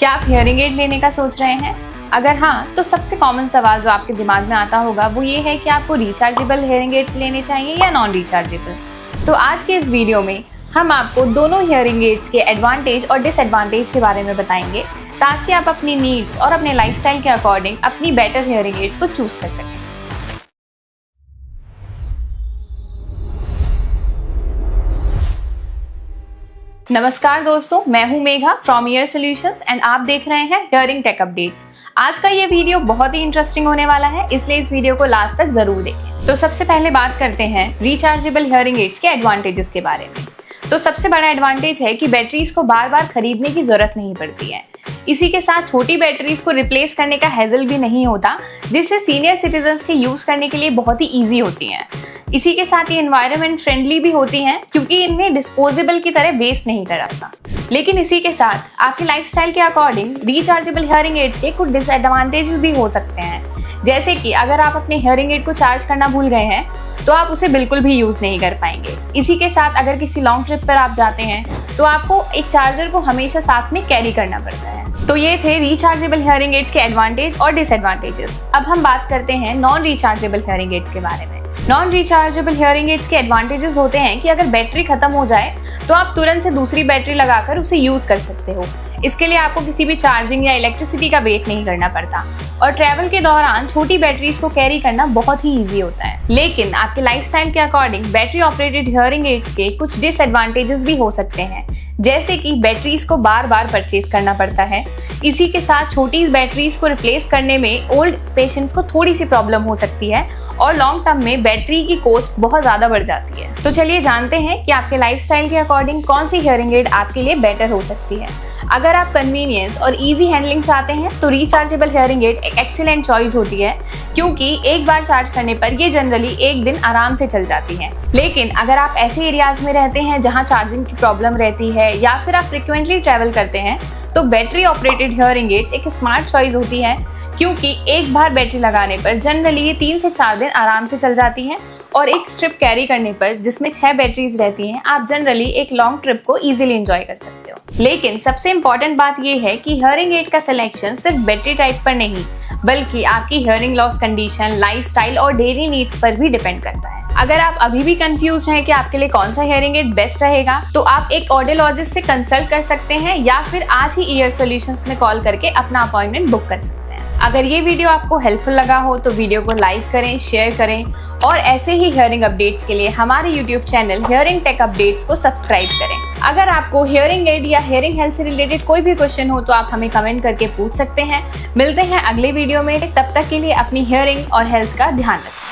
क्या आप hearing aid लेने का सोच रहे हैं? अगर हाँ, तो सबसे कॉमन सवाल जो आपके दिमाग में आता होगा वो ये है कि आपको रिचार्जेबल हियरिंग एड्स लेने चाहिए या नॉन रिचार्जेबल। तो आज के इस वीडियो में हम आपको दोनों हियरिंग एड्स के एडवांटेज और डिसएडवांटेज के बारे में बताएंगे, ताकि आप अपनी नीड्स और अपने लाइफस्टाइल के अकॉर्डिंग अपनी बेटर हियरिंग एड्स को चूज कर सकें। नमस्कार दोस्तों, मैं हूं Megha from year solutions and आप देख रहे हैं हियरिंग टेक अपडेट्स। आज का ये वीडियो बहुत ही इंटरेस्टिंग होने वाला है, इसलिए इस वीडियो को लास्ट तक जरूर देखें। तो सबसे पहले बात करते हैं रिचार्जेबल हियरिंग एड्स के एडवांटेजेस के बारे में। तो सबसे बड़ा एडवांटेज है कि बैटरीज को बार बार खरीदने की जरूरत नहीं पड़ती है। इसी के साथ छोटी बैटरीज को रिप्लेस करने का हैजल भी नहीं होता, जिससे सीनियर सिटीजन्स के यूज करने के लिए बहुत ही ईजी होती हैं। इसी के साथ ये एनवायरनमेंट फ्रेंडली भी होती हैं, क्योंकि इनमें डिस्पोजेबल की तरह वेस्ट नहीं करता। लेकिन इसी के साथ आपके लाइफस्टाइल के अकॉर्डिंग रिचार्जेबल हियरिंग एड्स के कुछ डिसएडवांटेजेस भी हो सकते हैं। जैसे कि अगर आप अपने हियरिंग एड को चार्ज करना भूल गए हैं तो आप उसे बिल्कुल भी यूज नहीं कर पाएंगे। इसी के साथ अगर किसी लॉन्ग ट्रिप पर आप जाते हैं तो आपको एक चार्जर को हमेशा साथ में कैरी करना पड़ता है। तो ये थे रिचार्जेबल हियरिंग एड्स के एडवांटेज और डिसएडवांटेजेस। अब हम बात करते हैं नॉन रिचार्जेबल हियरिंग एड्स के बारे में। नॉन रिचार्जेबल हियरिंग एड्स के एडवांटेजेस होते हैं कि अगर बैटरी खत्म हो जाए तो आप तुरंत से दूसरी बैटरी लगाकर उसे यूज कर सकते हो। इसके लिए आपको किसी भी चार्जिंग या इलेक्ट्रिसिटी का वेट नहीं करना पड़ता, और ट्रैवल के दौरान छोटी बैटरीज को कैरी करना बहुत ही ईजी होता है। लेकिन आपके लाइफस्टाइल के according battery operated hearing aids के कुछ डिसएडवांटेजेस भी हो सकते हैं, जैसे कि बैटरीज को बार बार परचेज करना पड़ता है। इसी के साथ छोटी बैटरीज को रिप्लेस करने में ओल्ड पेशेंट्स को थोड़ी सी प्रॉब्लम हो सकती है, और लॉन्ग टर्म में बैटरी की कॉस्ट बहुत ज्यादा बढ़ जाती है। तो चलिए जानते हैं कि आपके लाइफस्टाइल के अकॉर्डिंग कौन सी हियरिंग एड आपके लिए बेटर हो सकती है। अगर आप कन्वीनियंस और इजी हैंडलिंग चाहते हैं तो रिचार्जेबल हियरिंग एड एक एक्सीलेंट चॉइस होती है, क्योंकि एक बार चार्ज करने पर ये जनरली एक दिन आराम से चल जाती है। लेकिन अगर आप ऐसे एरियाज में रहते हैं जहां चार्जिंग की प्रॉब्लम रहती है, या फिर आप फ्रिक्वेंटली ट्रैवल करते हैं, तो बैटरी ऑपरेटेड हियरिंग एड्स एक स्मार्ट चॉइस होती है, क्योंकि एक बार बैटरी लगाने पर जनरली ये 3 से 4 दिन आराम से चल जाती हैं, और एक स्ट्रिप कैरी करने पर जिसमें 6 बैटरीज रहती हैं, आप जनरली एक लॉन्ग ट्रिप को इजीली एंजॉय कर सकते हो। लेकिन सबसे इम्पोर्टेंट बात यह है कि हियरिंग एड का सिलेक्शन सिर्फ बैटरी टाइप पर नहीं, बल्कि आपकी हियरिंग लॉस कंडीशन, लाइफस्टाइल और डेली नीड्स पर भी डिपेंड करता है। अगर आप अभी भी कंफ्यूज हैं कि आपके लिए कौन सा हियरिंग एड बेस्ट रहेगा, तो आप एक ऑडियोलॉजिस्ट से कंसल्ट कर सकते हैं, या फिर आज ही ईयर सॉल्यूशंस में कॉल करके अपना अपॉइंटमेंट बुक कर सकते हैं। अगर ये वीडियो आपको हेल्पफुल लगा हो तो वीडियो को लाइक करें, शेयर करें, और ऐसे ही हियरिंग अपडेट्स के लिए हमारे YouTube channel hearing tech updates को सब्सक्राइब करें। अगर आपको हियरिंग एड या हियरिंग हेल्थ से रिलेटेड कोई भी क्वेश्चन हो तो आप हमें कमेंट करके पूछ सकते हैं। मिलते हैं अगले वीडियो में, तब तक के लिए अपनी हियरिंग और हेल्थ का ध्यान रखें।